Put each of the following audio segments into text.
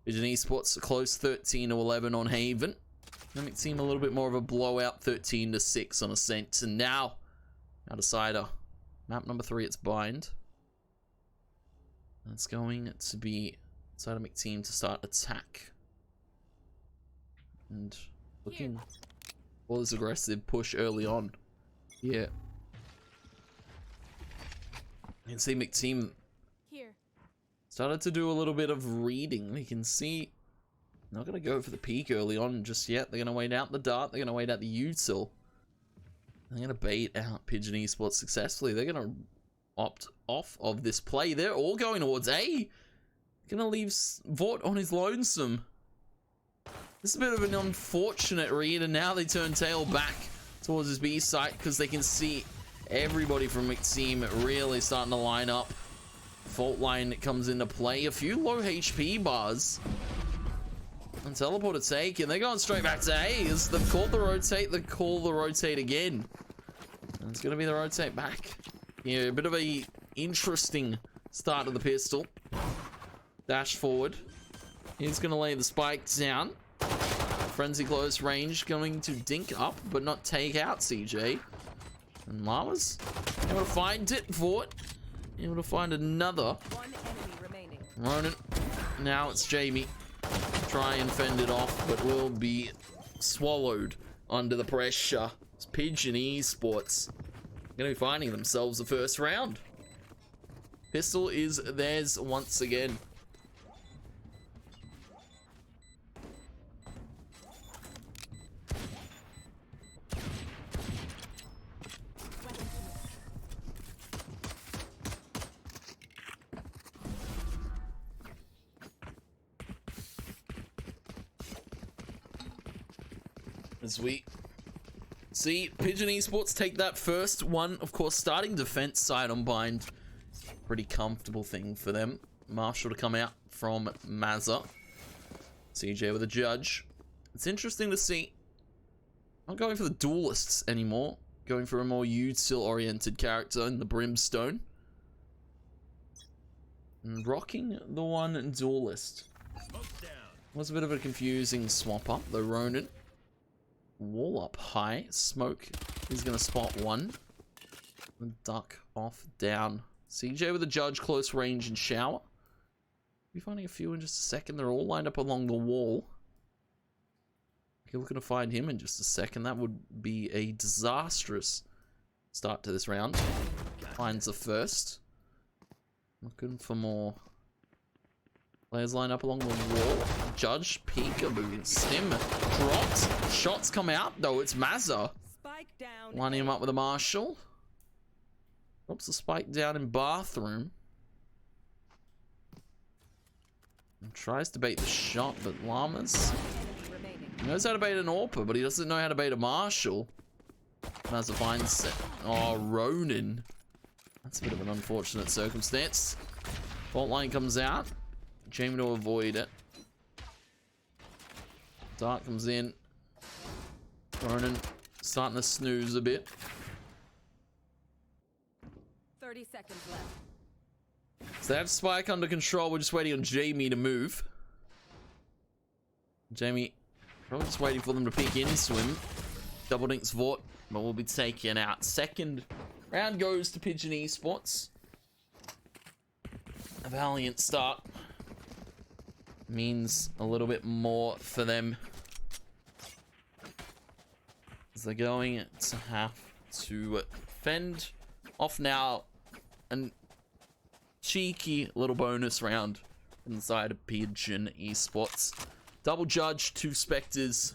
Pigeon Esports close 13-11 on Haven. McTeam a little bit more of a blowout, 13-6 on Ascent. And now Decider. Map number 3, it's Bind. And it's going to be Decider McTeam to start attack. And looking for this aggressive push early on. Yeah. You can see McTeam started to do a little bit of reading. You can see not going to go for the peak early on just yet. They're going to wait out the dart. They're going to wait out the util. They're going to bait out Pigeon Esports successfully. They're going to opt off of this play. They're all going towards A. Going to leave Vort on his lonesome. This is a bit of an unfortunate read, and now they turn tail back towards his B site because they can see everybody from McTeam really starting to line up. Fault line comes into play. A few low HP bars. And teleport to take, and they're going straight back to A. As they've called the rotate, they call the rotate again. And it's going to be the rotate back. Yeah, a bit of a interesting start of the pistol. Dash forward. He's going to lay the spike down. Frenzy close range going to dink up, but not take out CJ. And Llamas able to find it. Vort able to find another. One enemy remaining. Ronan. Now it's Jamie. Try and fend it off, but will be swallowed under the pressure. It's Pigeon Esports going to be finding themselves the first round. Pistol is theirs once again. As we see Pigeon Esports take that first one, of course, starting defense side on Bind. Pretty comfortable thing for them. Marshall to come out from Mazza. CJ with a judge. It's interesting to see. Not going for the duelists anymore. Going for a more util oriented character in the Brimstone. And rocking the one duelist. Was a bit of a confusing swap up, though. Ronan. Wall up high. Smoke is going to spot one. And duck off down. CJ with a judge, close range and shower. Be finding a few in just a second. They're all lined up along the wall. You're looking to find him in just a second. That would be a disastrous start to this round. Finds the first. Looking for more players lined up along the wall. Judge, peekaboo, stim, dropped. Shots come out, though. It's Mazza. Spike down. Lining him up with a Marshall. Drops the spike down in bathroom. And tries to bait the shot, but Llamas knows how to bait an AWPer, but he doesn't know how to bait a Marshall. Mazza finds it. Oh, Ronan. That's a bit of an unfortunate circumstance. Fault line comes out. Jamie to avoid it. Dart comes in. Ronan starting to snooze a bit. 30 seconds left. So they have Spike under control. We're just waiting on Jamie to move. Jamie probably just waiting for them to peek in swim. Double dinks Vort, but we'll be taken out. Second round goes to Pigeon Esports. A valiant start means a little bit more for them, as they're going to have to fend off now a cheeky little bonus round inside of Pigeon Esports. Double judge, 2 specters.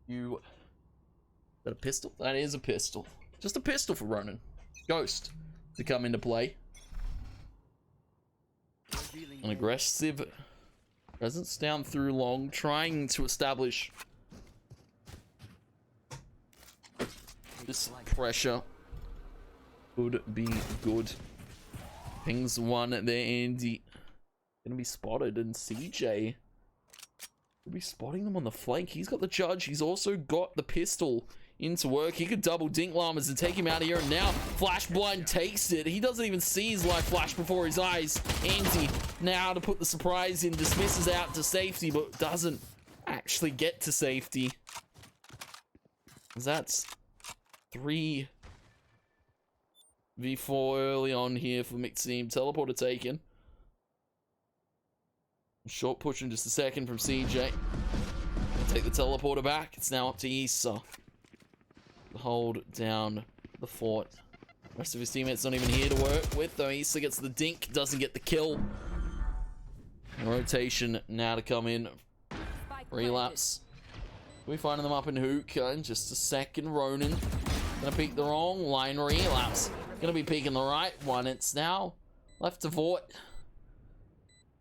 You got a pistol? That is a pistol. Just a pistol for Ronan. Ghost to come into play. An aggressive presence down through long, trying to establish this pressure. Could be good. Pings one there, Andy. Gonna be spotted, and CJ will be spotting them on the flank. He's got the judge. He's also got the pistol into work. He could double dink Llamas and take him out of here, and now Flash Blind takes it. He doesn't even see his life flash before his eyes. Andy now to put the surprise in. Dismisses out to safety, but doesn't actually get to safety. That's 3v4 early on here for McTeam. Teleporter taken. Short push in just a second from CJ. Take the teleporter back. It's now up to Issa to hold down the fort. Rest of his teammates not even here to work with, though. Issa gets the dink, doesn't get the kill. Rotation now to come in. Relapse. We're finding them up in hookah in just a second. Ronan gonna peek the wrong line. Relapse gonna be peeking the right one. It's now left to Vort.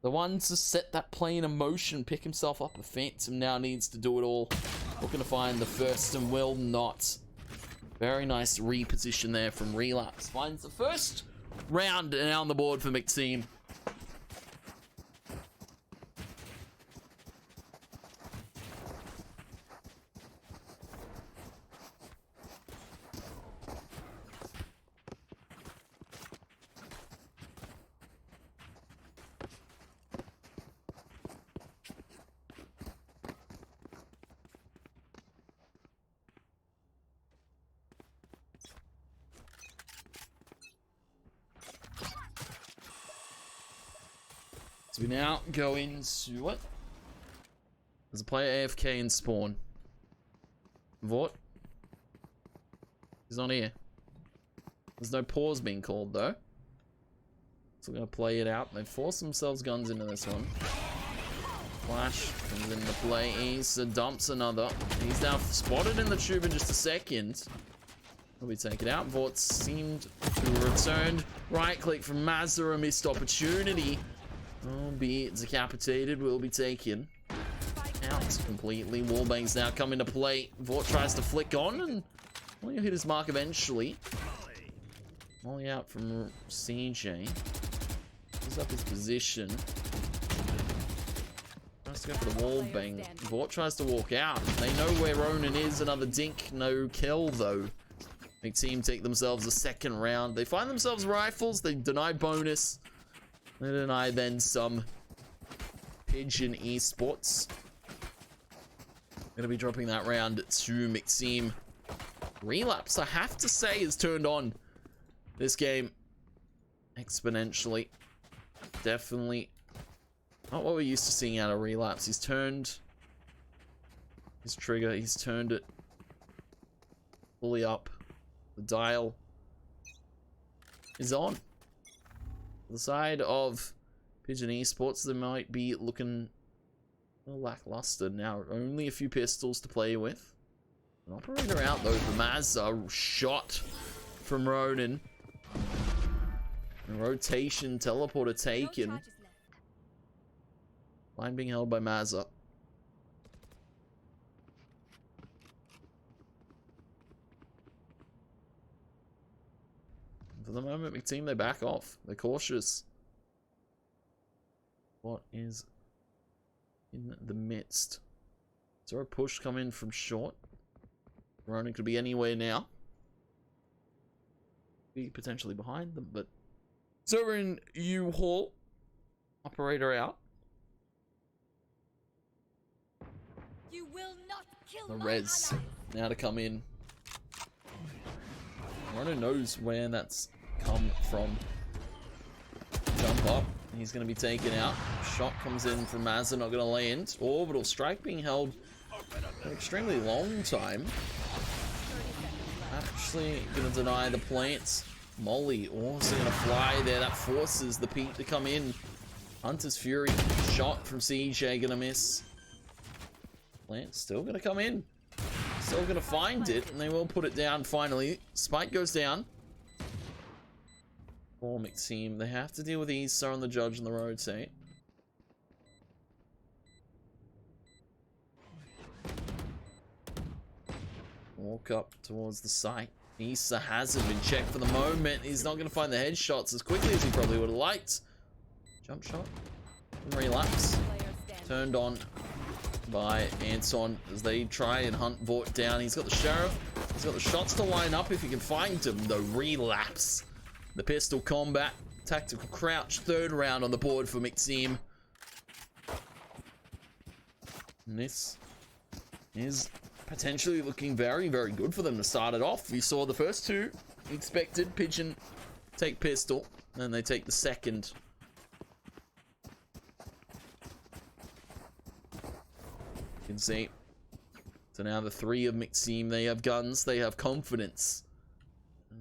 The one to set that play in motion, pick himself up a Phantom, now needs to do it all. Looking to find the first and will not. Very nice reposition there from Relapse. Finds the first round and on the board for McTeam. So we now go into what? There's a player AFK in spawn. Vort. He's not here. There's no pause being called though. So we're gonna play it out. They force themselves guns into this one. Flash comes into play. Issa dumps another. He's now spotted in the tube in just a second. Will be taken out. Vort seemed to have returned. Right click from Mazda, a missed opportunity. Albeit decapitated, will be taken out completely. Wallbangs now come into play. Vort tries to flick on and well, he'll hit his mark eventually. Molly out from CJ. He's up his position. Tries to go for the wallbang. Vort tries to walk out. They know where Ronan is. Another dink. No kill though. McTeam take themselves a second round. They find themselves rifles. They deny bonus. They deny then some. Pigeon Esports. Gonna be dropping that round to McTeam. Relapse, I have to say, has turned on this game exponentially. Definitely not what we're used to seeing out of Relapse. He's turned his trigger, he's turned it fully up. The dial is on. The side of Pigeon Esports, they might be looking lackluster now. Only a few pistols to play with. An operator out though for Mazza. Shot from Ronan. And rotation teleporter taken. Line being held by Mazza. For the moment, McTeam, they back off. They're cautious. What is in the midst? Is there a push coming from short? Ronan could be anywhere now. Be potentially behind them, but it's over in U-Haul. Operator out. You will not kill The my res ally. now to come in. Ronan knows where that's come from. Jump up. He's going to be taken out. Shot comes in from Mazza, not going to land. Orbital strike being held for an extremely long time. Actually going to deny the plants. Molly also going to fly there. That forces the peak to come in. Hunter's Fury. Shot from CJ going to miss. Plant still going to come in. Still going to find it, and they will put it down finally. Spike goes down. For McTeam, they have to deal with Issa on the judge and the rotate. Walk up towards the site. Issa hasn't been checked for the moment. He's not going to find the headshots as quickly as he probably would have liked. Jump shot. And relapse. Turned on by Anton as they try and hunt Vort down. He's got the Sheriff. He's got the shots to line up if he can find him. The relapse. The pistol combat Tactical crouch, third round on the board for McTeam. And this is potentially looking very, very good for them to start it off. We saw the first two expected. Pigeon take pistol, and they take the second. You can see. So now the three of McTeam, they have guns, they have confidence,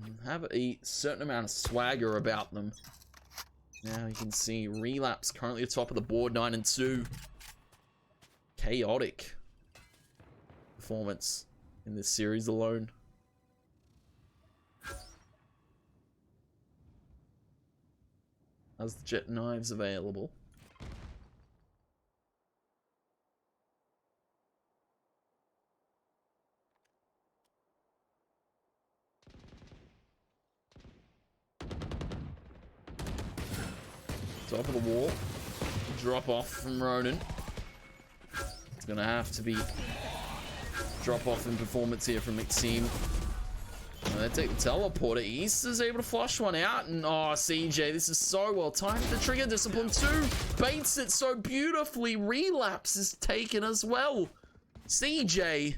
and have a certain amount of swagger about them. Now you can see Relapse currently atop of the board, 9-2. Chaotic performance in this series alone. As the jet knives available. Top of the wall. Drop off from Ronan. It's gonna have to be drop off in performance here from McTeam. They take the teleporter. East is able to flush one out, and oh, CJ, this is so well timed. The trigger discipline too baits it so beautifully. Relapse is taken as well. CJ,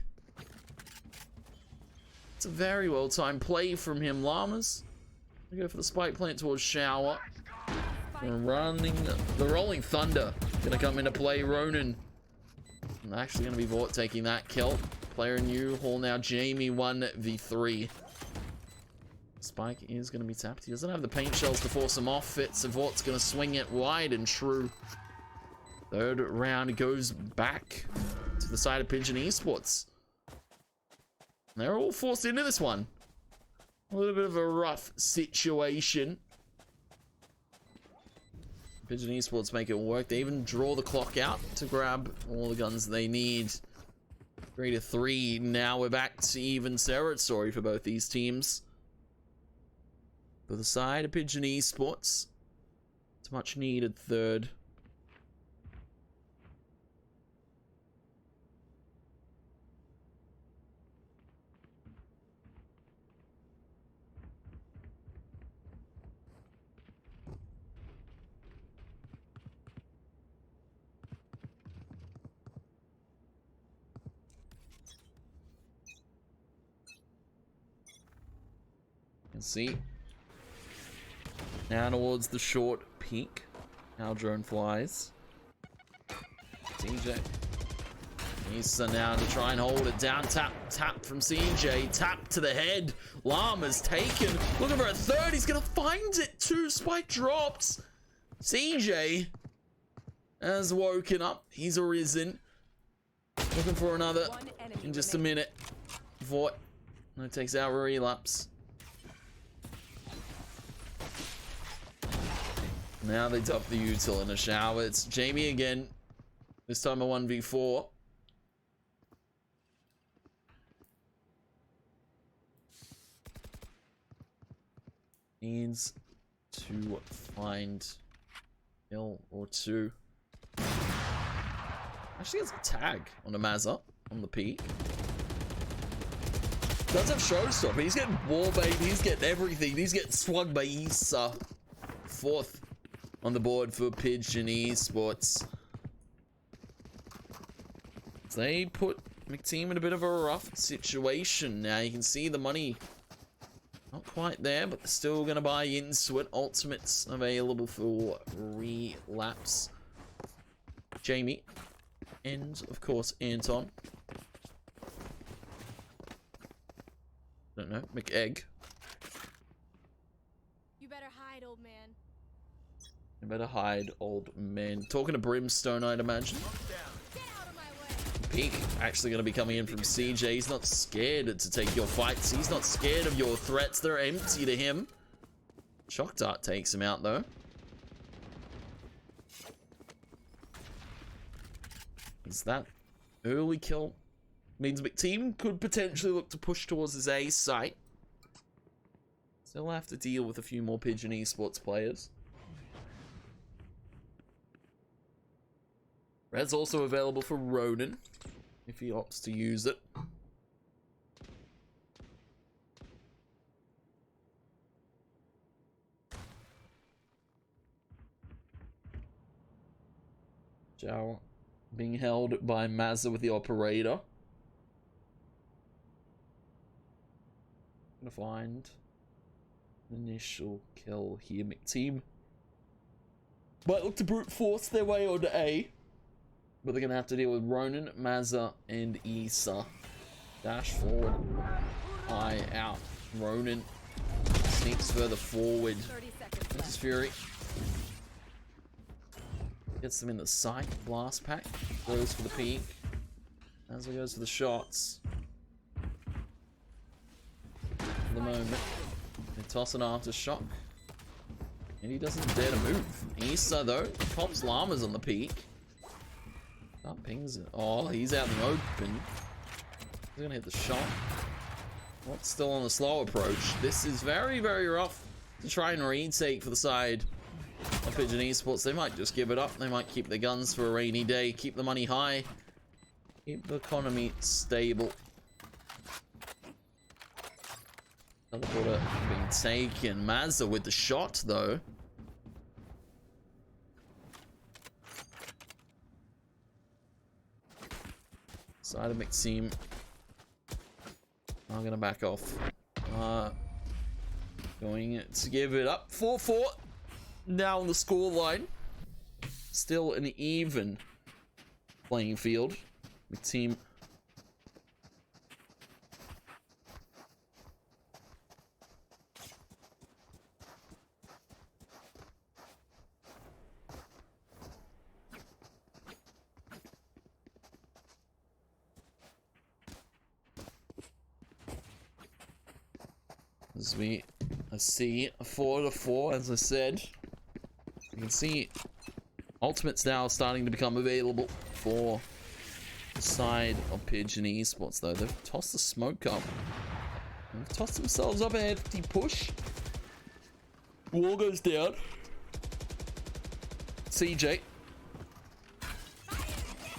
it's a very well timed play from him. Llamas, we go for the spike plant towards Shower. Running the Rolling Thunder gonna come into play. Ronan, and actually gonna be Vort taking that kill. Player in U-Haul now. Jamie 1v3. Spike is going to be tapped. He doesn't have the paint shells to force him off it, so Vort's going to swing it wide and true. Third round goes back to the side of Pigeon Esports. They're all forced into this one. A little bit of a rough situation. Pigeon Esports make it work. They even draw the clock out to grab all the guns they need. 3-3. Now we're back to even territory for both these teams. For the side of Pigeon Esports, it's a much needed third. You can see. Now towards the short peak. Now drone flies. CJ. Issa now to try and hold it down. Tap from CJ. Tap to the head. Llama's taken. Looking for a third. He's going to find it too. Spike drops. CJ has woken up. He's arisen. Looking for another in just a minute. Vort. No, takes out Relapse. Now they dump the util in a Shower. It's Jamie again. This time a 1v4. Needs to find kill or two. Actually has a tag on a Mazza on the peak. Does have showstopper. He's getting wallbait. He's getting everything. He's getting swung by Issa. Fourth on the board for Pigeon Esports. They put McTeam in a bit of a rough situation. Now you can see the money not quite there, but they're still going to buy into it. Ultimates available for Relapse. Jamie. And, of course, Anton. Don't know. McEgg. You better hide, old man. You better hide, old man. Talking to Brimstone, I'd imagine. Get out of my way. Peak actually going to be coming in from CJ. He's not scared to take your fights. He's not scared of your threats. They're empty to him. Shock Dart takes him out, though. Is that early kill? Means McTeam could potentially look to push towards his A site. Still have to deal with a few more Pigeon Esports players. Red's also available for Ronan, if he opts to use it. Jow being held by Mazza with the operator. Gonna find initial kill here. McTeam might look to brute force their way onto A, but they're gonna have to deal with Ronan, Mazza, and Issa. Dash forward, eye out. Ronan sneaks further forward. This Fury gets them in the sight. Blast pack goes for the peak. Mazza goes for the shots. For the moment, they toss an aftershock. And he doesn't dare to move. Issa, though, pops llamas on the peak. That pings it. Oh, he's out in the open. He's gonna hit the shot. What's still on the slow approach? This is very, very rough to try and retake for the side of Pigeon Esports. They might just give it up. They might keep their guns for a rainy day. Keep the money high. Keep the economy stable. Teleporter being taken. Mazza with the shot, though. Side of McTeam. I'm gonna back off. Going to give it up. 4-4. Now on the score line. Still an even playing field. McTeam. As we see a 4-4, as I said. You can see ultimates now starting to become available for the side of Pigeon Esports, though. They've tossed the smoke up. They've tossed themselves up a hefty push. Wall goes down. CJ.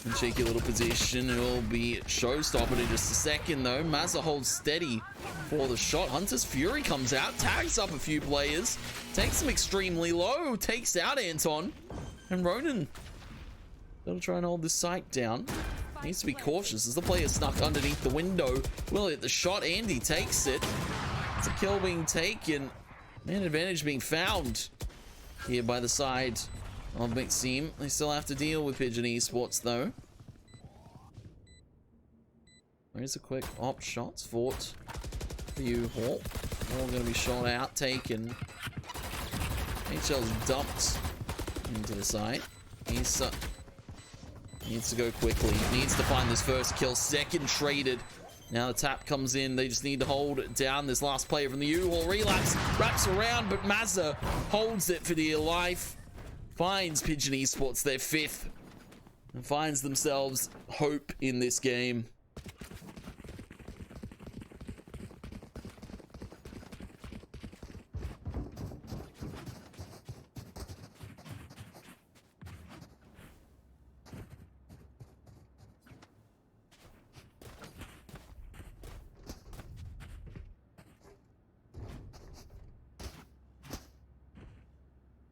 In cheeky little position. It will be showstopper in just a second, though. Mazza holds steady for the shot. Hunter's Fury comes out, tags up a few players, takes them extremely low, takes out Anton, and Ronan gotta try and hold this site down. Needs to be cautious as the player snuck underneath the window. Will hit the shot, and he takes it. It's a kill being taken. Man advantage being found here by the side of McTeam. They still have to deal with Pigeon Esports, though. There's a quick op shots fought. For you, Hawk. All gonna be shot out, taken. HL's dumped into the side. Issa needs to go quickly. Needs to find this first kill. Second traded. Now the tap comes in. They just need to hold down this last player from the U-Haul. Relapse wraps around, but Mazza holds it for dear life. Finds Pigeon Esports their 5th. And finds themselves hope in this game.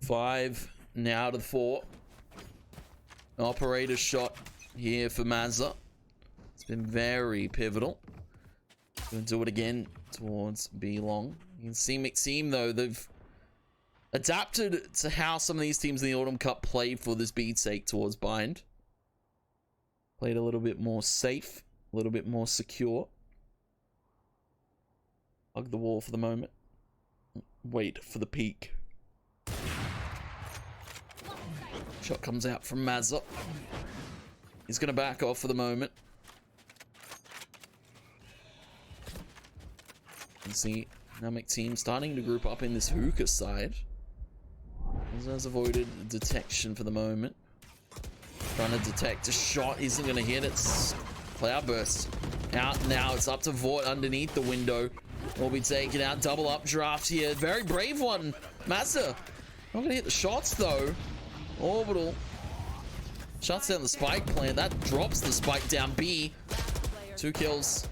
Five now to 4. Operator shot here for Mazza. It's been very pivotal. Gonna do it again towards B long. You can see McTeam, though, they've adapted to how some of these teams in the Autumn Cup played for this B take towards bind. Played a little bit more safe, a little bit more secure. Hug the wall for the moment. Wait for the peak. Shot comes out from Mazza. He's going to back off for the moment. You can see now McTeam starting to group up in this hookah side. Has avoided detection for the moment. Trying to detect a shot. Isn't going to hit it. Cloudburst out now. It's up to Vort underneath the window. Will be taken out. Double up draft here. Very brave one. Mazza. Not going to hit the shots, though. Orbital shuts down the spike plant. That drops the spike down B. 2 kills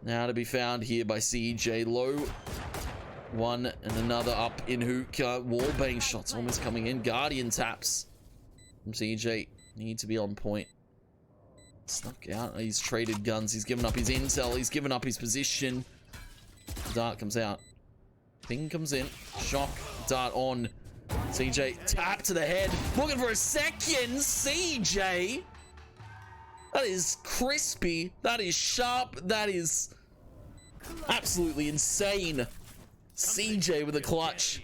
now to be found here by CJ. Low one and another up in hookah. Wallbang shots almost coming in. Guardian taps from CJ. need to be on point. Snuck out. He's traded guns. He's given up his intel. He's given up his position. Dart comes out. Ping comes in. Shock. Dart on. CJ tap to the head. Looking for a second. CJ. That is crispy. That is sharp. That is absolutely insane. CJ with a clutch.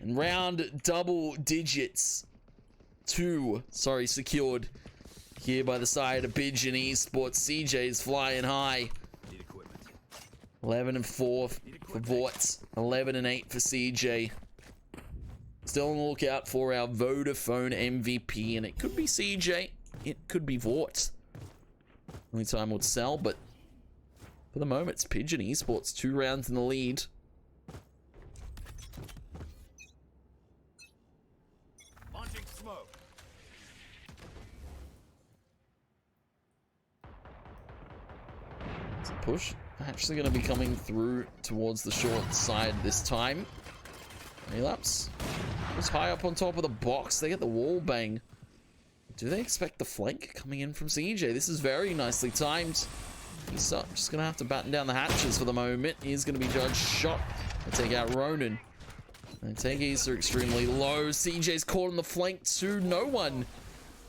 And round double digits. Secured here by the side of Pigeon Esports. CJ's flying high. 11 and 4 for Vorts. 11 and 8 for CJ. Still on the lookout for our Vodafone MVP, and it could be CJ. It could be Vort. Only time will tell, but for the moment, it's Pigeon Esports. 2 rounds in the lead. Launching smoke. It's a push. Actually going to be coming through towards the short side this time. Relapse. Was high up on top of the box. They get the wall bang. Do they expect the flank coming in from CJ? This is very nicely timed. He's just going to have to batten down the hatches for the moment. He's going to be judged shot. They take out Ronan. And take Easter extremely low. CJ's caught on the flank too. No one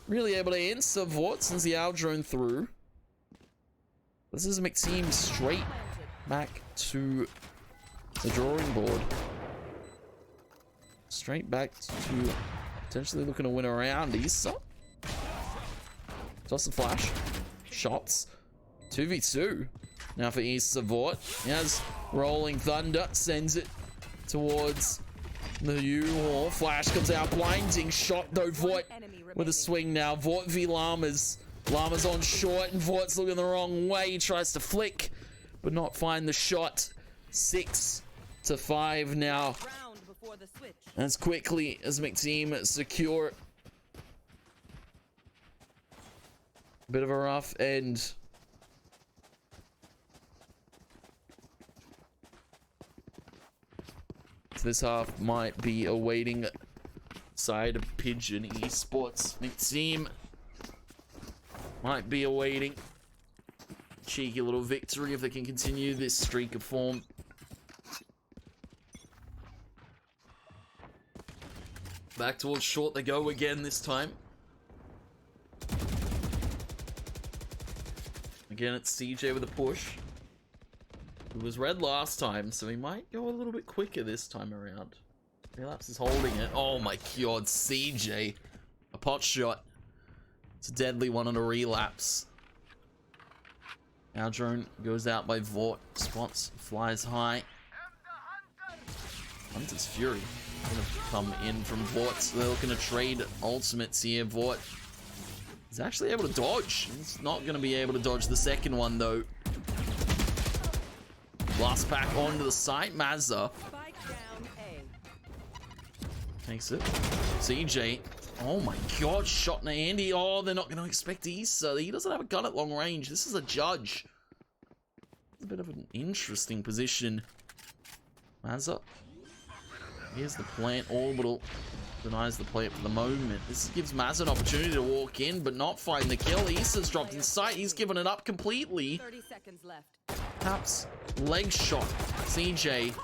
really able to answer Vort since the owl drone through. This is McTeam straight back to the drawing board. Straight back to potentially looking to win around Easter. Toss the flash. Shots. 2v2. Now for Easter Vort. He has Rolling Thunder. Sends it towards the U-Haul. Flash comes out. Blinding shot though. Vort with a swing now. Vort v Llamas. Llama's on short and Vort's looking the wrong way. He tries to flick, but not find the shot. 6 to 5 now. As quickly as McTeam secure. Bit of a rough end. So this half might be awaiting side of Pigeon Esports. McTeam might be awaiting cheeky little victory if they can continue this streak of form. Back towards short they go again this time. Again, it's CJ with a push. It was red last time, so he might go a little bit quicker this time around. Relapse is holding it. Oh my god, CJ. A pot shot. It's a deadly one on a relapse. Our drone goes out by Vort. Spots, flies high. Hunter's Fury gonna come in from Vort. So they're looking to trade ultimates here. Vort is actually able to dodge. He's not gonna be able to dodge the second one though. Last pack onto the site. Mazza takes it. CJ. Oh my god, shot in the Andy. Oh, they're not going to expect Issa. He doesn't have a gun at long range. This is a judge. It's a bit of an interesting position. Mazza. Here's the plant. Orbital denies the plant for the moment. This gives Mazza an opportunity to walk in, but not find the kill. Issa's dropped in sight. He's given it up completely. 30 seconds left. Taps. Leg shot. CJ.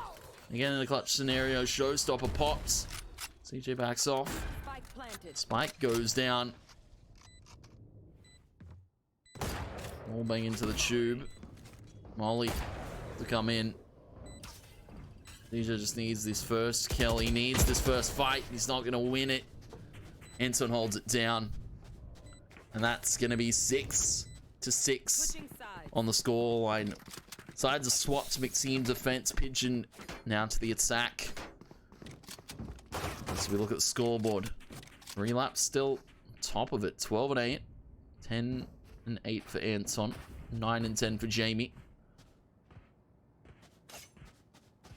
Again in a clutch scenario. Showstopper pops. CJ backs off. Spike goes down. All bang into the tube. Molly to come in. CJ just needs this first kill. He needs this first fight. He's not going to win it. Ensign holds it down. And that's going to be 6 to 6 on the scoreline. Sides are swapped to McTeam defense. Pigeon now to the attack. So we look at the scoreboard. Relapse still top of it. 12 and 8. 10 and 8 for Anton. 9 and 10 for Jamie.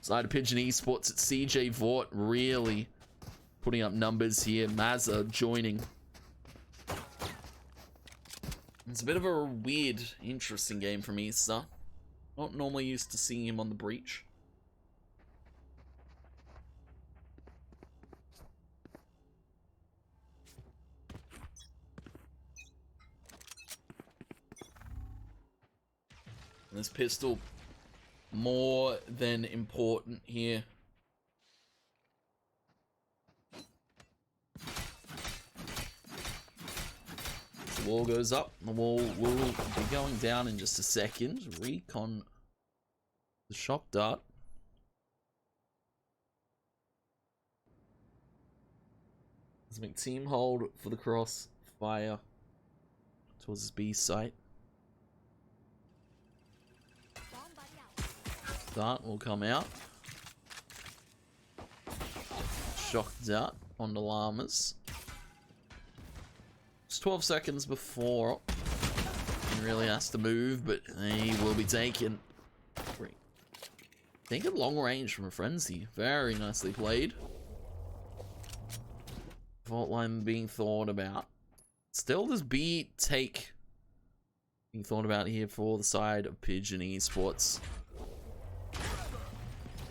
Side of Pigeon Esports at CJ Vort really putting up numbers here. Mazza joining. It's a bit of a weird, interesting game from Issa. Not normally used to seeing him on the breach. This pistol more than important here. The wall goes up. The wall will be going down in just a second. Recon the shock dart. As McTeam hold for the cross fire towards his B site. Dart will come out. Shock dart on the llamas. It's 12 seconds before he really has to move, but he will be taken. Take a long range from a frenzy. Very nicely played. Fault line being thought about. Still does B take being thought about here for the side of Pigeon Esports.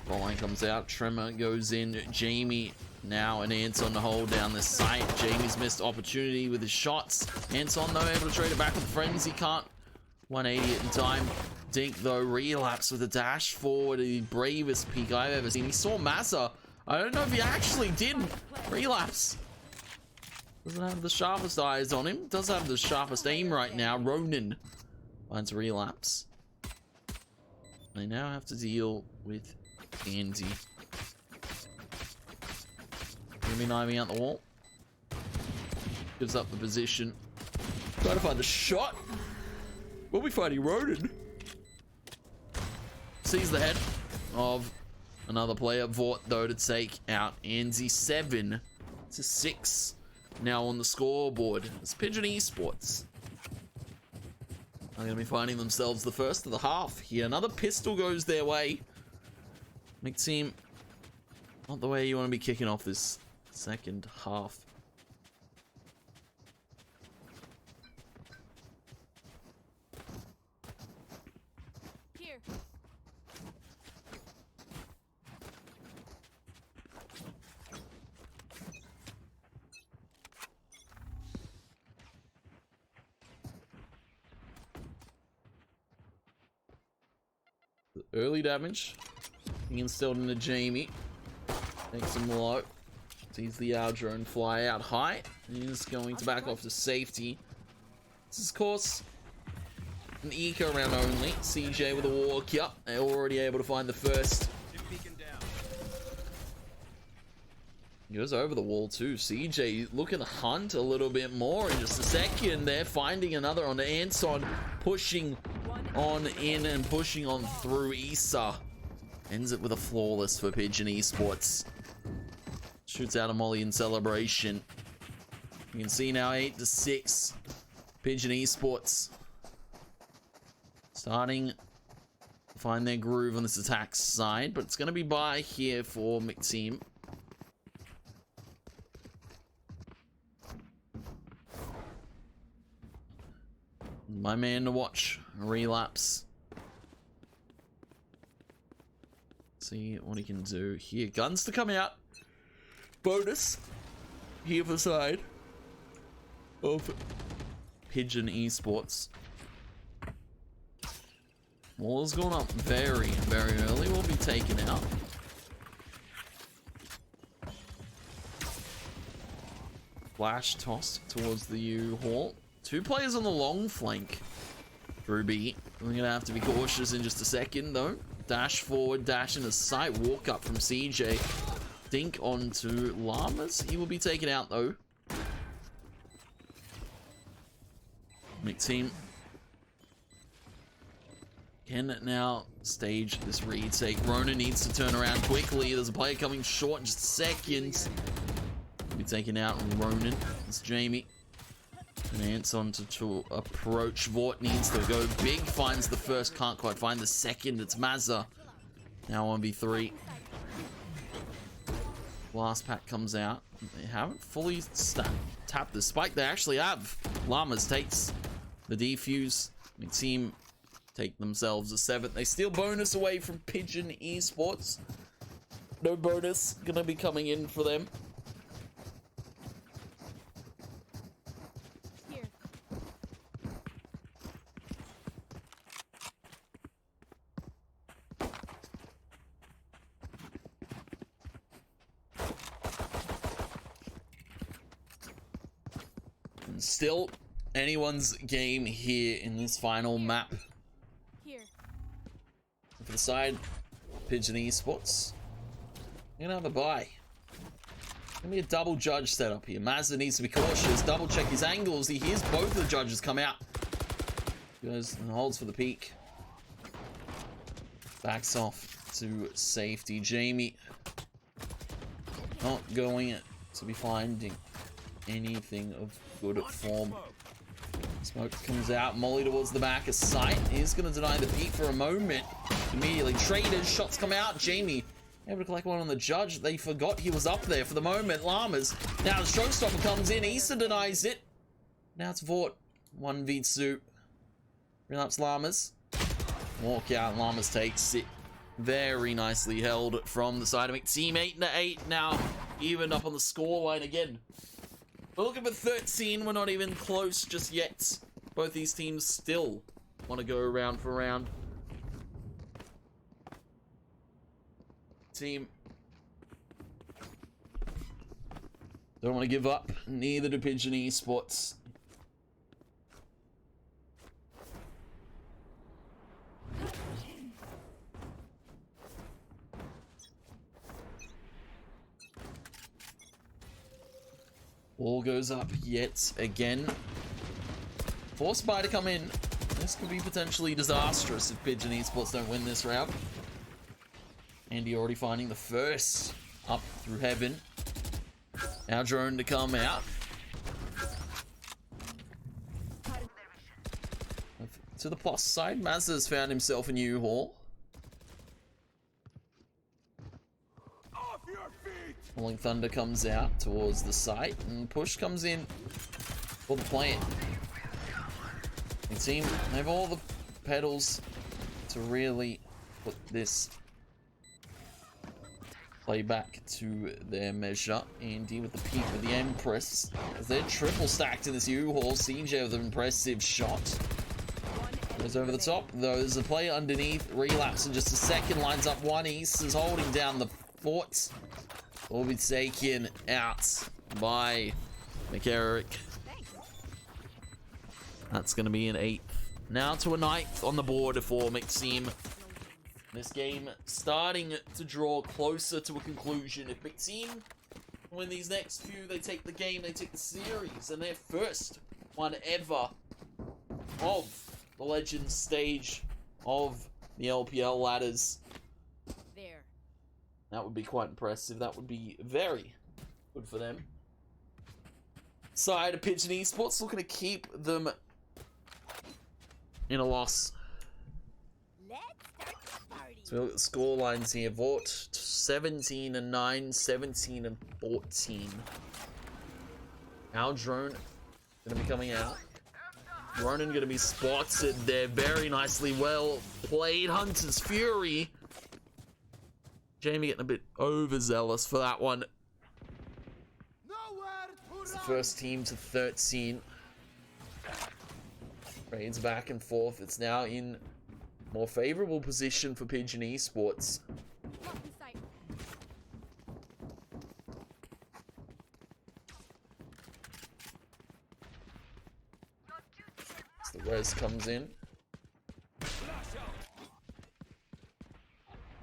Fault line comes out. Tremor goes in. Jamie now and Anton to hold down the site. Jamie's missed opportunity with his shots. Anton though able to trade it back with Frenzy. Can't 180 it in time. Dink though relapse with a dash forward. The bravest peak I've ever seen. He saw Massa. I don't know if he actually did relapse. Doesn't have the sharpest eyes on him. Does have the sharpest aim right now. Ronan finds relapse. They now have to deal with Andy. Gonna be kniving out the wall. Gives up the position. Try to find the shot. We'll be fighting Ronan. Sees the head of another player. Vort though to take out Andy. 7-6 now on the scoreboard. It's Pigeon Esports. Are going to be finding themselves the first of the half here. Another pistol goes their way. McTeam, not the way you want to be kicking off this second half. Here. Early damage being instilled into Jamie. Takes him low. Sees the drone fly out high. He's going to back off to safety. This is, of course, an eco round only. CJ with a walk up. They're already able to find the first. Goes over the wall too. CJ looking to hunt a little bit more in just a second. They're finding another on the Anson. Pushing on in and pushing on through. Issa ends it with a flawless for Pigeon Esports. Shoots out a molly in celebration. You can see now 8-6. Pigeon Esports starting to find their groove on this attack side, but it's going to be by here for McTeam. My man to watch. Relapse. See what he can do here. Guns to come out. Bonus here for the side of Pigeon Esports. Wall has gone up very, very early. Will be taken out. Flash tossed towards the U-Haul. 2 players on the long flank. Ruby. We're going to have to be cautious in just a second, though. Dash forward, dash into sight. Walk up from CJ. Dink onto Llamas. He will be taken out, though. McTeam can now stage this retake. Rona needs to turn around quickly. There's a player coming short in just a second. He'll be taken out. Ronan. It's Jamie. And Anton to approach. Vort needs to go big. Finds the first. Can't quite find the second. It's Mazza. Now 1v3. Last pack comes out. They haven't fully tapped the spike. They actually have. Llamas takes the defuse. McTeam take themselves a 7th. They steal bonus away from Pigeon Esports. No bonus gonna be coming in for them. 1. Still anyone's game here in this final map. Here. For the side, Pigeon Esports, you're gonna have a bye. Gonna be a double judge setup here. Mazda needs to be cautious, double check his angles. He hears both of the judges come out. Goes and holds for the peak. Backs off to safety. Jamie not going to be finding anything of good form. Smoke comes out, Molly towards the back of sight. He's going to deny the peak for a moment. Immediately traded, shots come out. Jamie able to collect one on the judge. They forgot he was up there for the moment. Llamas. Now the showstopper comes in. Issa denies it. Now it's Vort. 1v2. Relapse Llamas. Walk out. Llamas takes it. Very nicely held from the side of McTeam. 8-8 now. Evened up on the scoreline again. We're looking for 13. We're not even close just yet. Both these teams still want to go round for round. Team don't want to give up. Neither do Pigeon Esports. Wall goes up yet again. Force buy to come in. This could be potentially disastrous if Pigeon Esports don't win this round. Andy already finding the first up through heaven. Now drone to come out. To the plus side, Mazda's found himself a new haul. Rolling Thunder comes out towards the site, and push comes in for the plant. The team have all the pedals to really put this play back to their measure. Andy with the peak with the Empress, as they're triple stacked in this U-Haul. CJ with an impressive shot. Goes over the top, though. There's a play underneath. Relapse in just a second. Lines up one. East is holding down the fort. Will be taken out by McEric. That's going to be an 8th. Now to a 9th on the board for McTeam. This game starting to draw closer to a conclusion. If McTeam win these next few, they take the game, they take the series, and their first one ever of the Legends stage of the LPL ladders. There. That would be quite impressive. That would be very good for them. Side of Pigeon Esports looking to keep them in a loss. Let's start the party. So we look at the score lines here. Vort 17-9, 17-14. Our drone gonna be coming out. Ronan gonna be spotted there very nicely. Well played. Hunter's Fury. Jamie getting a bit overzealous for that one. It's the first team to 13. Raids back and forth. It's now in more favorable position for Pigeon Esports. As the res comes in.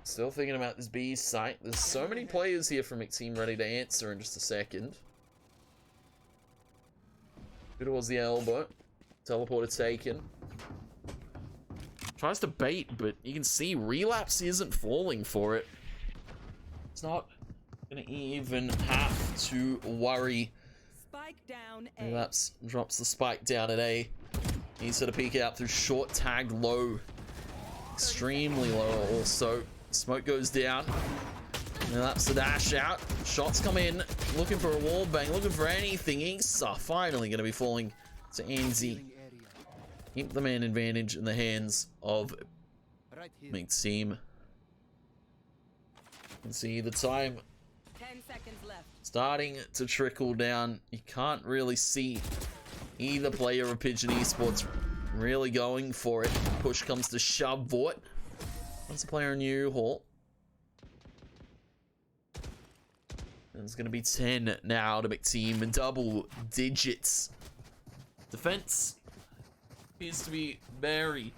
Still thinking about this B site. There's so many players here from McTeam ready to answer in just a second. Good towards the elbow. Teleporter taken. Tries to bait, but you can see Relapse isn't falling for it. It's not gonna even have to worry. Spike down A. Relapse drops the spike down at A. He's gonna peek out through short, tagged low. Extremely low also. Smoke goes down. Relapse the dash out. Shots come in. Looking for a wall bang. Looking for anything. Issa finally going to be falling to Anzi. Keep the man advantage in the hands of McTeam. You can see the time 10 seconds left. starting to trickle down. You can't really see either player of Pigeon Esports really going for it. Push comes to shove. Vort. Once a player in U-Haul. And it's going to be 10 now to McTeam in double digits. Defense appears to be very,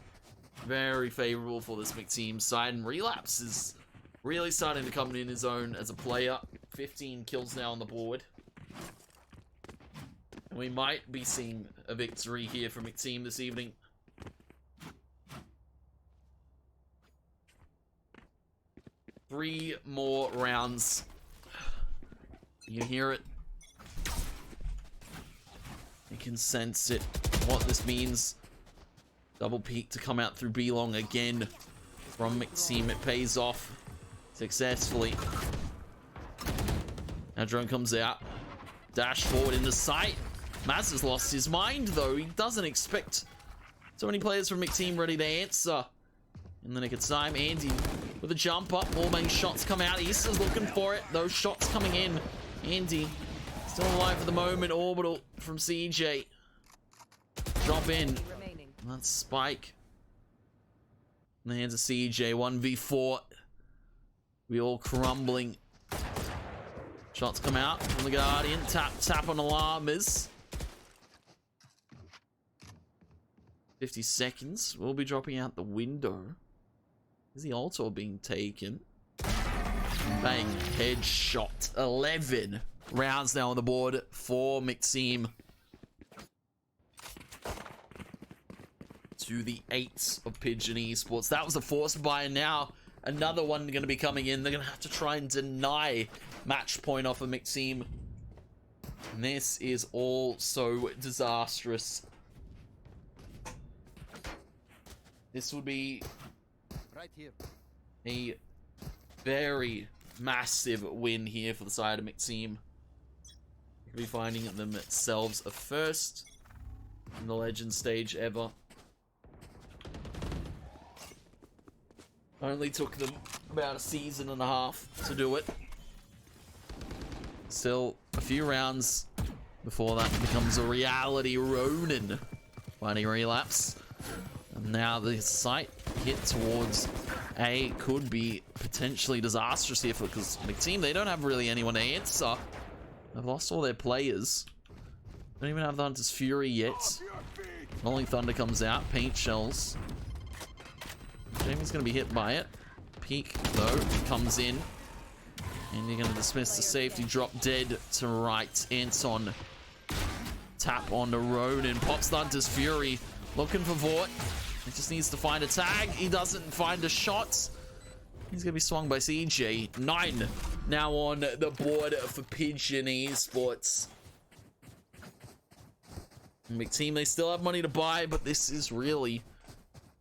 very favorable for this McTeam side, and Relapse is really starting to come in his own as a player. 15 kills now on the board. And we might be seeing a victory here from McTeam this evening. Three more rounds. You can hear it. You can sense it. What this means. Double peak to come out through B-Long again from McTeam. It pays off successfully. Now drone comes out. Dash forward into sight. Maz has lost his mind though. He doesn't expect so many players from McTeam ready to answer. In the nick of time, Andy with a jump up. All main shots come out. Issa's looking for it. Those shots coming in. Andy still alive for the moment. Orbital from CJ. Drop in. That's Spike. In the hands of CJ. 1v4. We all crumbling. Shots come out from the Guardian. Tap on alarmers. 50 seconds. We'll be dropping out the window. Is the Altor being taken? Bang. Headshot. 11 rounds now on the board for McTeam. To the 8 of Pigeon Esports. That was a forced buy, and now another one going to be coming in. They're going to have to try and deny match point off of McTeam. And this is all so disastrous. This would be Right here. a very massive win here for the side of McTeam. They'll be finding themselves a first in the legend stage ever. Only took them about a season and a half to do it. Still a few rounds before that becomes a reality. Ronin finding Relapse. And now the sight hit towards A could be potentially disastrous here because McTeam, they don't have really anyone to answer. They've lost all their players. Don't even have the Hunter's Fury yet. Rolling Thunder comes out. Paint shells. Jamie's going to be hit by it. Peek, though, comes in. And you're going to dismiss the safety. Drop dead to right. Anton. Tap on the road and pops the Hunter's Fury. Looking for Vort. He just needs to find a tag. He doesn't find a shot. He's going to be swung by CJ. 9 now on the board for Pigeon Esports. McTeam, they still have money to buy, but this is really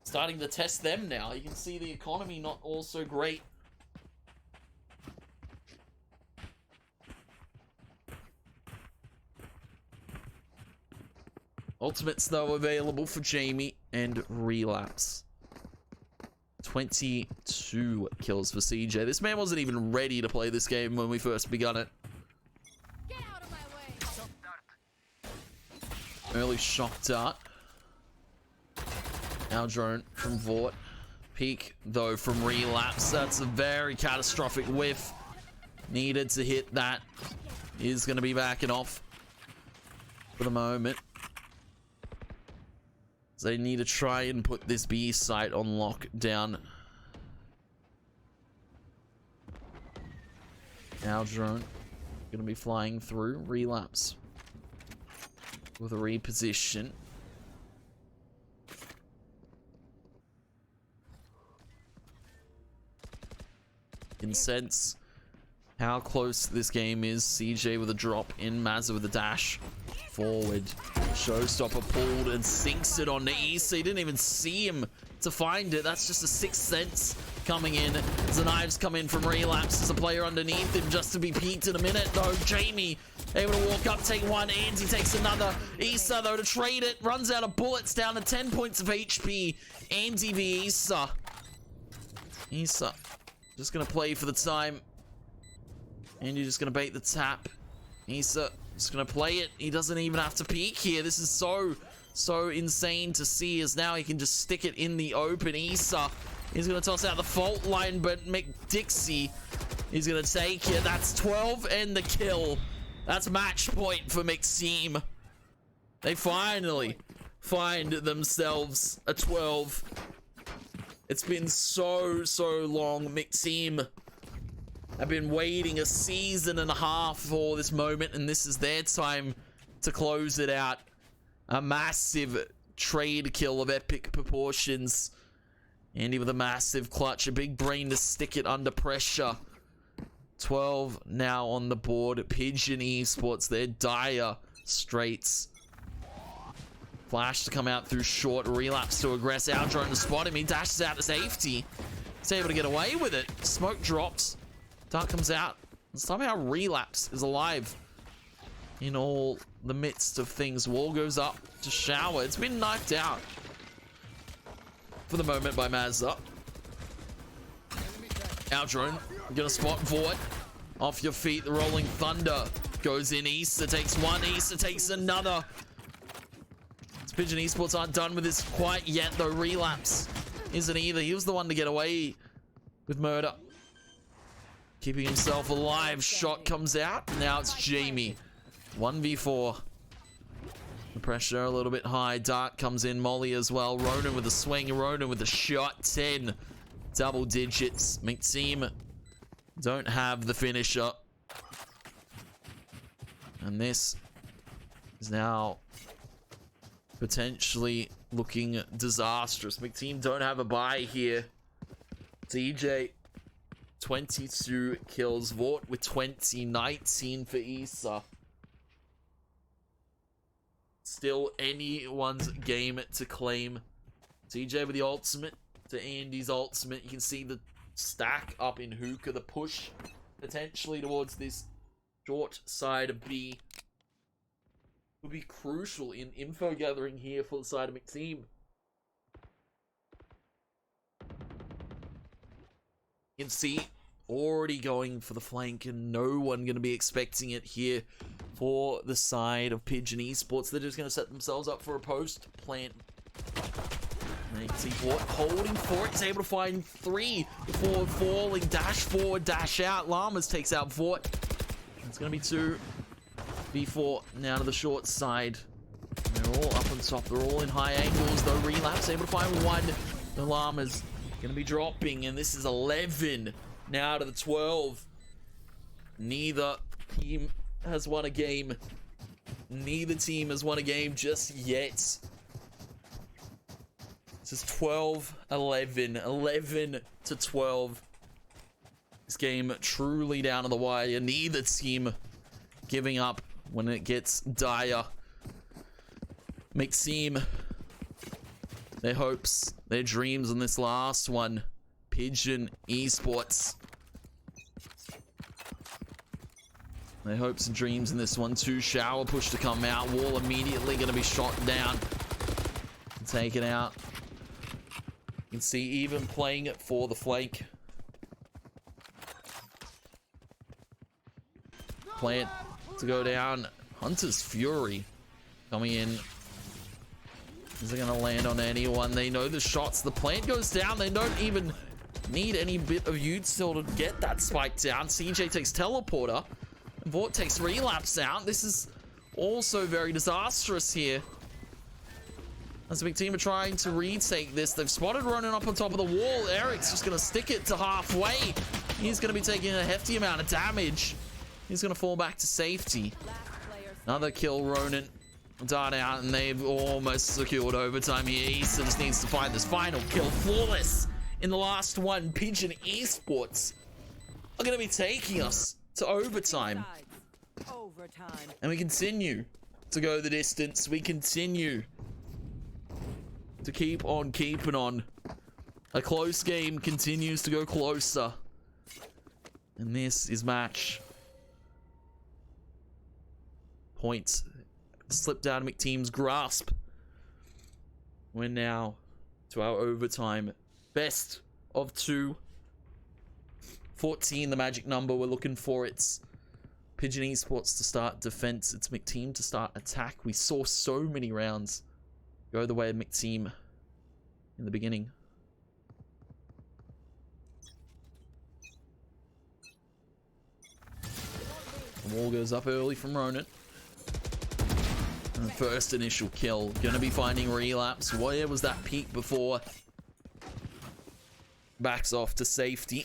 starting to test them now. You can see the economy not all so great. Ultimates, though, available for Jamie and Relapse. 22 kills for CJ. This man wasn't even ready to play this game when we first begun it. Get out of my way. Early shock dart. Now drone from Vort. Peek, though, from Relapse. That's a very catastrophic whiff. Needed to hit that. Is going to be backing off for the moment. So they need to try and put this B site on lockdown. Now drone going to be flying through. Relapse with a reposition. Can sense how close this game is. CJ with a drop in, Mazza with a dash forward. Showstopper pulled and sinks it on the east. So he didn't even see him to find it. That's just a sixth sense coming in. The knives come in from Relapse. There's a player underneath him just to be peeked in a minute though. Jamie able to walk up, take one. Andy takes another. Issa though to trade it. Runs out of bullets, down to 10 points of HP. Andy v Issa. Issa just gonna play for the time. And you're just gonna bait the tap. Issa just gonna play it. He doesn't even have to peek here. This is so insane to see, as now he can just stick it in the open. Issa is gonna toss out the fault line, but McDixie is gonna take it. That's 12 and the kill. That's match point for McTeam. They finally find themselves a 12. It's been so long. McTeam have been waiting a season and a half for this moment, and this is their time to close it out. A massive trade kill of epic proportions. Andy with a massive clutch, a big brain to stick it under pressure. 12 now on the board. Pigeon Esports, their dire straits. Flash to come out through short, relapse to aggress. Our drone to spot him. He dashes out to safety. He's able to get away with it. Smoke drops. Dart comes out. And somehow relapse is alive in all the midst of things. Wall goes up to shower. It's been knifed out for the moment by Mazda. Our drone gonna spot Vort. Off your feet, the rolling thunder goes in. Easter takes one. Easter takes another. Pigeon Esports aren't done with this quite yet, though. Relapse isn't either. He was the one to get away with murder. Keeping himself alive. Shot comes out. Now it's Jamie. 1v4. The pressure a little bit high. Dart comes in. Molly as well. Ronan with a swing. Ronan with a shot. 10 double digits. McTeam don't have the finisher. And this is now potentially looking disastrous. McTeam don't have a bye here. DJ 22 kills. Vort with 20. 19 for Issa. Still anyone's game to claim. DJ with the ultimate to Andy's ultimate. You can see the stack up in hookah. The push potentially towards this short side of B will be crucial in info gathering here for the side of McTeam. You can see already going for the flank, and no one going to be expecting it here for the side of Pigeon Esports. They're just going to set themselves up for a post plant. And you can see Vort holding for it. He's able to find 3 before falling. Dash forward, dash out. Llamas takes out Vort. It's going to be 2. B4 now to the short side. They're all up on top. They're all in high angles, though. Relapse able to find 1. The Llama's going to be dropping, and this is 11 now to the 12. Neither team has won a game. Neither team has won a game just yet. This is 12-11. 11 to 12. This game truly down to the wire. Neither team giving up when it gets dire. McTeam, their hopes, their dreams on this last one. Pigeon Esports, their hopes and dreams in this one too. Shower push to come out. Wall immediately going to be shot down. Taken out. You can see even playing it for the flank. Plant to go down. Hunter's Fury coming in. Is it going to land on anyone? They know the shots. The plant goes down. They don't even need any bit of util to get that spike down. CJ takes teleporter. Vort takes relapse out. This is also very disastrous here. As the McTeam are trying to retake this, they've spotted Ronan up on top of the wall. Eric's just going to stick it to halfway. He's going to be taking a hefty amount of damage. He's going to fall back to safety. Another kill, Ronan. Dart out, and they've almost secured overtime here. Easter just needs to find this final kill. Flawless in the last one. Pigeon Esports are going to be taking us to overtime. And we continue to go the distance. We continue to keep on keeping on. A close game continues to go closer. And this is match points slipped out of McTeam's grasp. We're now to our overtime. Best of 2. 14, the magic number we're looking for. It's Pigeon Esports to start defense. It's McTeam to start attack. We saw so many rounds go the way of McTeam in the beginning. The wall goes up early from Ronan. And first initial kill. Gonna be finding relapse. Where was that peak before? Backs off to safety.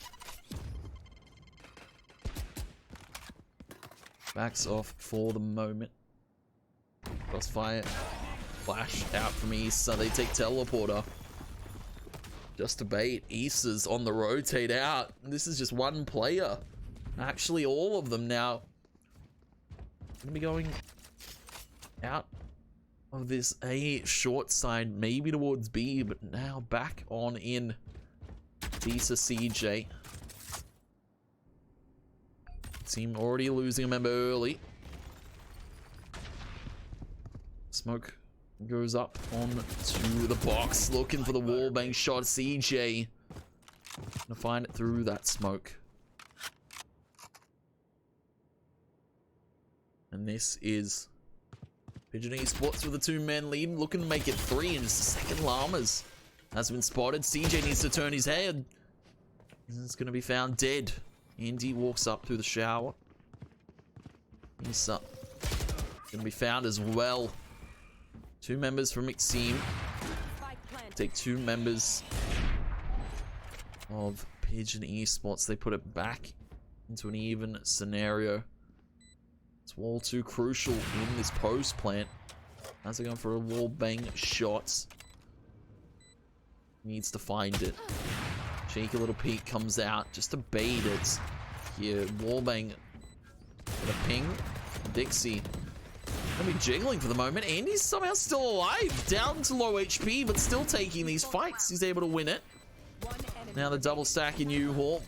Backs off for the moment. Crossfire. Flash out from East, so they take teleporter. Just to bait. Isa's on the rotate out. This is just one player. Actually, all of them now. Gonna be going out of this A short side, maybe towards B, but now back on in. Isa CJ. Team already losing a member early. Smoke goes up on to the box, looking for the wallbang shot. CJ gonna find it through that smoke. And this is Pigeon Esports with a 2-man lead, looking to make it 3 in just a second. Llamas has been spotted. CJ needs to turn his head. He's gonna be found dead. Andy walks up through the shower. He's up. Gonna be found as well. 2 members from McTeam. Take 2 members of Pigeon Esports. They put it back into an even scenario. It's wall 2 crucial in this post plant. As they're going for a wall bang shot. Needs to find it. Cheeky little peek comes out just to bait it. Here, wallbang with a ping. Dixie gonna be jiggling for the moment. Andy's somehow still alive, down to low HP, but still taking these fights. He's able to win it. Now the double stack in U-Haul.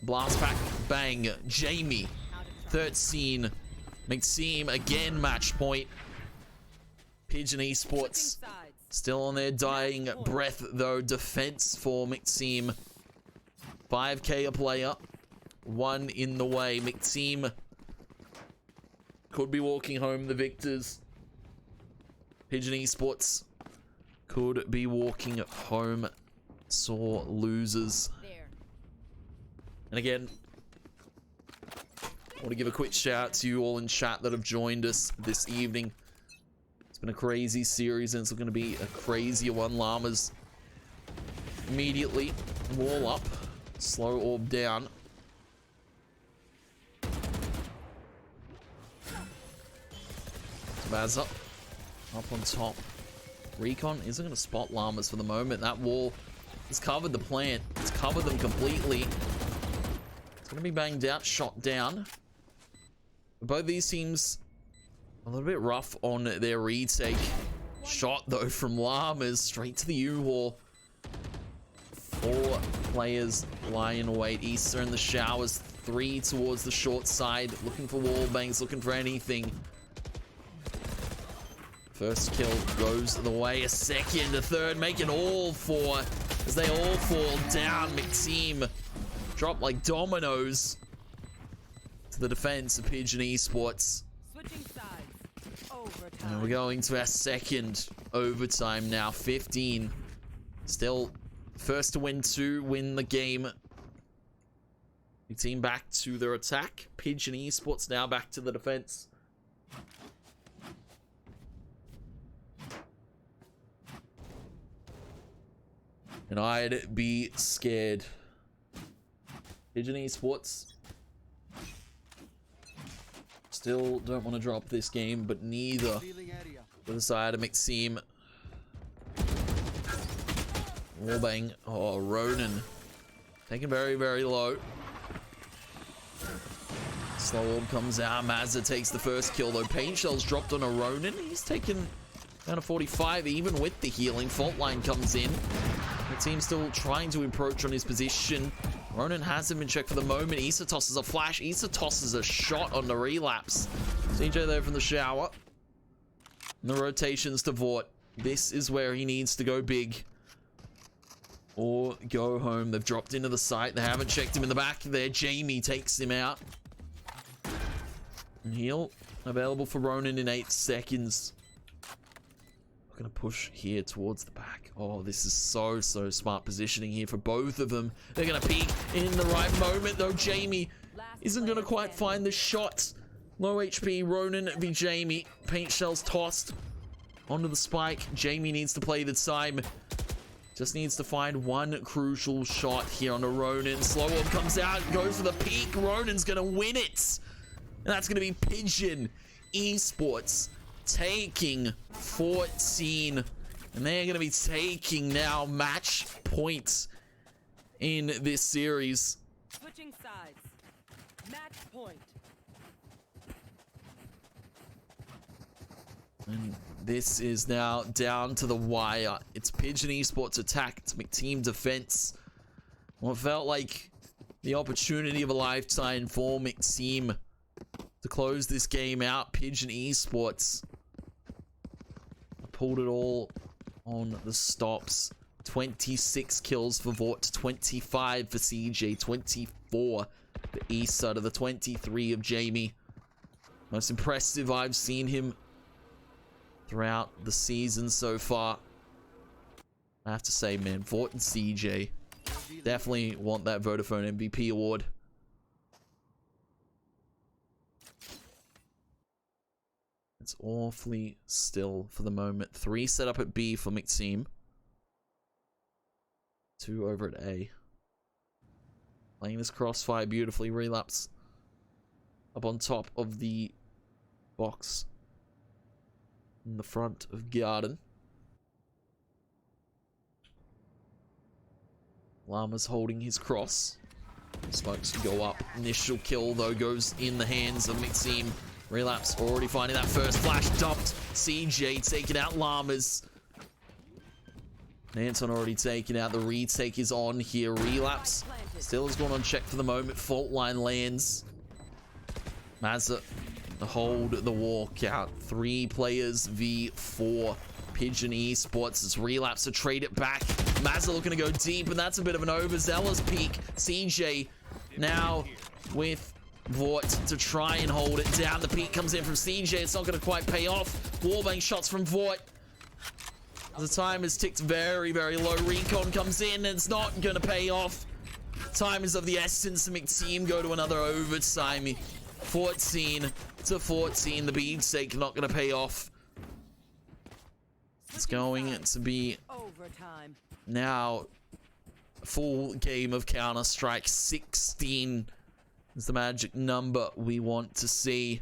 Blast pack, bang. Jamie, 13. McTeam again, match point. Pigeon Esports still on their dying breath, though. Defense for McTeam. 5k a player. 1 in the way. McTeam could be walking home the victors. Pigeon Esports could be walking home sore losers. And again, I want to give a quick shout out to you all in chat that have joined us this evening. It's been a crazy series, and it's going to be a crazier one. Llamas immediately wall up, slow orb down. Tabazza up on top. Recon isn't going to spot Llamas for the moment. That wall has covered the plant. It's covered them completely. It's going to be banged out, shot down. Both these teams a little bit rough on their retake. Shot though from Llamas straight to the U-Haul. 4 players lying in wait. Easter in the showers. 3 towards the short side, looking for wall bangs, looking for anything. First kill goes the way. A second, a third, make it all 4 as they all fall down. McTeam drop like dominoes to the defense of Pigeon Esports. Switching sides. Overtime. And we're going to our second overtime now. 15. Still first to win 2, win the game. McTeam back to their attack. Pigeon Esports now back to the defense. And I'd be scared. Pigeon Esports still don't want to drop this game, but neither for the side of McTeam. Wallbang. Oh, Ronan taken very, very low. Slow orb comes out. Mazda takes the first kill though. Paint shells dropped on a Ronan. He's taken down to 45 even with the healing. Fault line comes in. The team's still trying to approach on his position. Ronan hasn't been checked for the moment. Issa tosses a flash. Issa tosses a shot on the relapse. CJ there from the shower. And the rotations to Vort. This is where he needs to go big or go home. They've dropped into the site. They haven't checked him in the back there. Jamie takes him out. And heal available for Ronan in 8 seconds. Gonna push here towards the back. Oh, this is so smart positioning here for both of them. They're gonna peek in the right moment though. Jamie isn't gonna quite find the shot. Low HP, Ronan v Jamie. Paint shells tossed onto the spike. Jamie needs to play the time. Just needs to find one crucial shot here on a Ronan. Slow orb comes out, goes for the peak. Ronan's gonna win it. And that's gonna be Pigeon Esports taking 14. And they're gonna be taking now match points in this series. Switching sides. Match point. And this is now down to the wire. It's Pigeon Esports attack. It's McTeam defense. What felt like the opportunity of a lifetime for McTeam to close this game out. Pigeon Esports pulled it all on the stops. 26 kills for Vort, 25 for CJ, 24 for Issa to the 23 of Jamie. Most impressive I've seen him throughout the season so far. I have to say, man, Vort and CJ definitely want that Vodafone MVP award. It's awfully still for the moment. 3 set up at B for McTeam. 2 over at A. Playing this crossfire beautifully. Relapse up on top of the box in the front of Garden. Llama's holding his cross. Smokes go up. Initial kill though goes in the hands of McTeam. Relapse already finding that first flash. Dumped. CJ taking out Llamas. Anton already taken out. The retake is on here. Relapse still has gone on check for the moment. Fault line lands. Mazza to hold the walkout. 3 players v4. Pigeon Esports. It's Relapse to trade it back. Mazza looking to go deep, and that's a bit of an overzealous peak. CJ now with Vort to try and hold it down. The peak comes in from CJ. It's not going to quite pay off. Wallbang shots from Vort. The time has ticked very, very low. Recon comes in, and it's not going to pay off. Time is of the essence. McTeam go to another overtime. 14 to 14. The beadsake not going to pay off. It's going to be Overtime. now a full game of Counter-Strike. 16 is the magic number we want to see.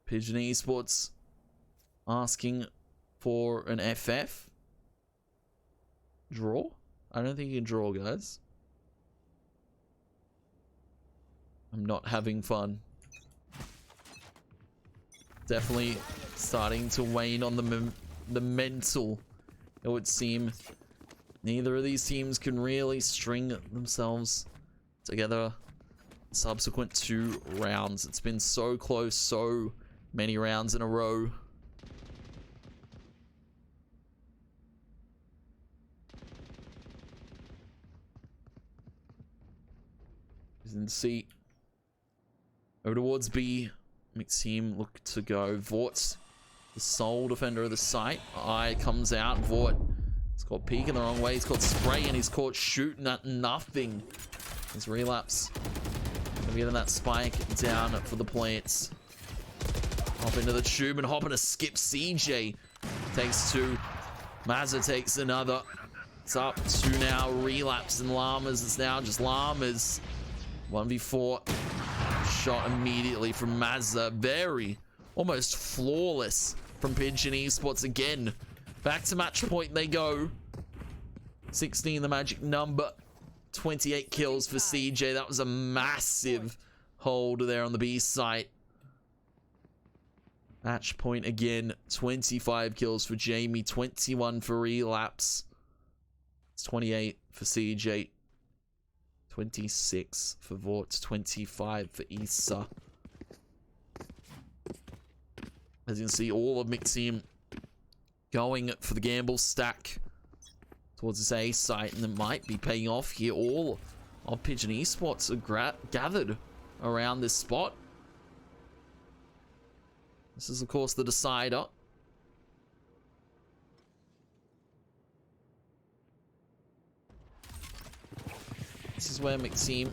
Pigeon Esports asking for an FF. Draw? I don't think you can draw, guys. I'm not having fun. Definitely starting to wane on the mental, it would seem. Neither of these teams can really string themselves together subsequent 2 rounds. It's been so close, so many rounds in a row. He's in C. Over towards B. McTeam look to go. Vort's the sole defender of the site. Eye comes out. Vort has got peek in the wrong way. He's caught spray and he's caught shooting at nothing. His Relapse gonna be getting that spike down for the plants. Hop into the tube and hop into skip. CJ takes 2. Mazza takes another. It's up to now Relapse and Llamas. It's now just Llamas. 1v4. Shot immediately from Mazza. Very, almost flawless from Pigeon Esports again. Back to match point they go. 16 the magic number. 28 kills for CJ. That was a massive hold there on the B site. Match point again. 25 kills for Jamie. 21 for Relapse. It's 28 for CJ. 26 for Vort, 25 for Issa. As you can see, all of McTeam going for the gamble stack towards this A site, and it might be paying off here. All of Pigeon Esports are gathered around this spot. This is, of course, the decider. This is where McTeam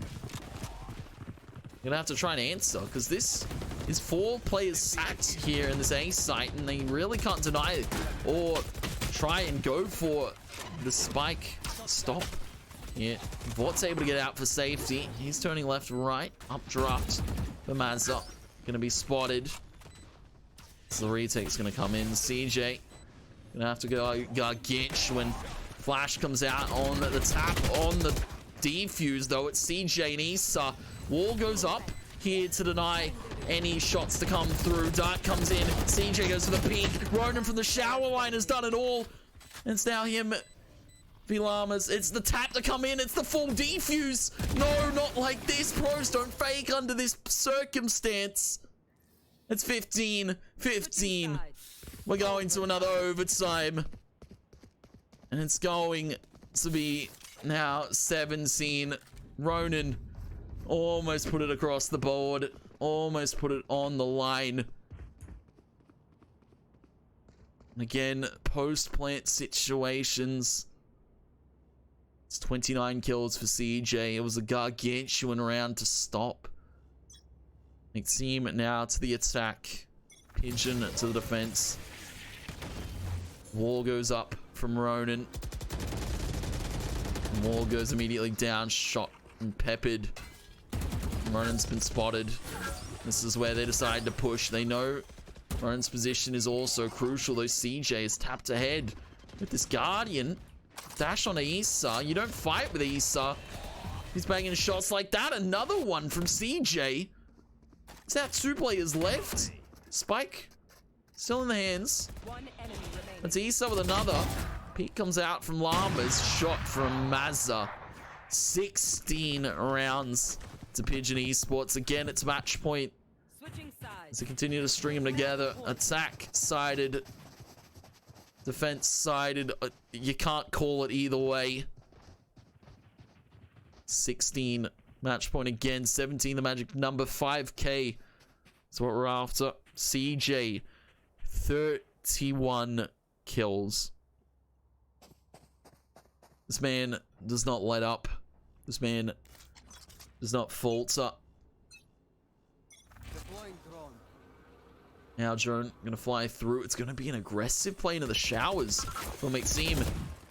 Gonna have to try and answer, because this is 4 players sacked here in this A site, and they really can't deny it or try and go for the spike. Stop. Yeah, Vort's able to get out for safety. He's turning left, right, updraft for Mazza. Gonna be spotted. So the retake's gonna come in. CJ gonna have to go gargantuan. Flash comes out on the tap on the defuse, though. It's CJ and Issa. Wall goes up here to deny any shots to come through. Dart comes in. CJ goes for the peek. Ronan from the shower line has done it all. And it's now him. Vilamas. It's the tap to come in. It's the full defuse. No, not like this. Pros don't fake under this circumstance. It's 15-15. We're going to another overtime. And it's going to be now 17. Ronan almost put it across the board. Almost put it on the line. Again, post-plant situations. It's 29 kills for CJ. It was a gargantuan round to stop. McTeam now to the attack. Pigeon to the defense. Wall goes up from Ronan. Wall goes immediately down, shot and peppered. Ronan's been spotted. This is where they decide to push. They know Ronan's position is also crucial, though CJ is tapped ahead with this Guardian. Dash on Issa. You don't fight with Issa. He's banging shots like that. Another one from CJ. Is that 2 players left? Spike still in the hands. That's Issa with another. Peek comes out from Llamas. Shot from Mazza. 16 rounds to Pigeon Esports. Again, it's match point. As they continue to string them together. Attack sided. Defense sided. You can't call it either way. 16 match point again. 17 the magic number. 5K is what we're after. CJ 31 kills. This man does not let up. This man does not falter. Now drone gonna fly through. It's gonna be an aggressive play into the showers for McTeam.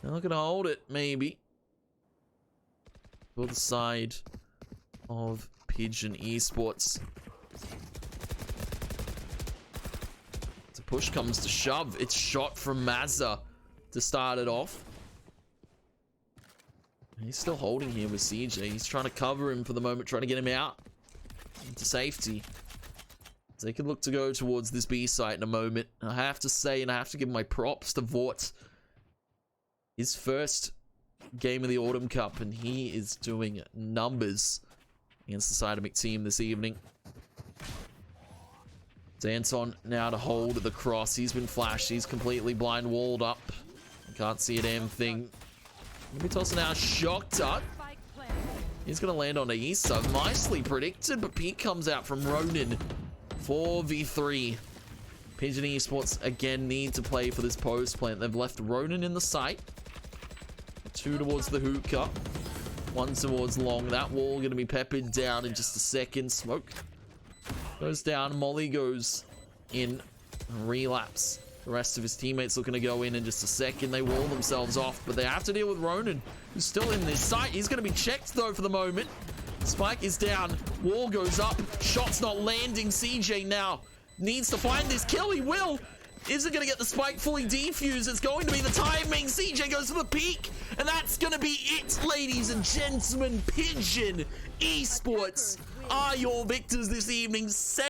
They're not gonna hold it, maybe. For the side of Pigeon Esports. The push comes to shove. It's shot from Mazza to start it off. He's still holding here with CJ. He's trying to cover him for the moment, trying to get him out into safety. So they could look to go towards this B site in a moment. And I have to say, and I have to give my props to Vort. His first game of the Autumn Cup, and he is doing numbers against the side of McTeam this evening. Danton now to hold the cross. He's been flashed. He's completely blind walled up. Can't see a damn thing. Maybe tossing out shock dart. He's going to land on Issa. Nicely predicted, but Pete comes out from Ronan. 4v3. Pigeon Esports again need to play for this post plant. They've left Ronan in the site. 2 towards the hookah. 1 towards long. That wall going to be peppered down in just a second. Smoke goes down. Molly goes in. Relapse. The rest of his teammates looking to go in just a second. They wall themselves off, but they have to deal with Ronan, who's still in this site. He's going to be checked, though, for the moment. Spike is down. Wall goes up. Shot's not landing. CJ now needs to find this kill. He will. Is it going to get the spike fully defused? It's going to be the timing. CJ goes for the peak, and that's going to be it, ladies and gentlemen. Pigeon Esports are your victors this evening.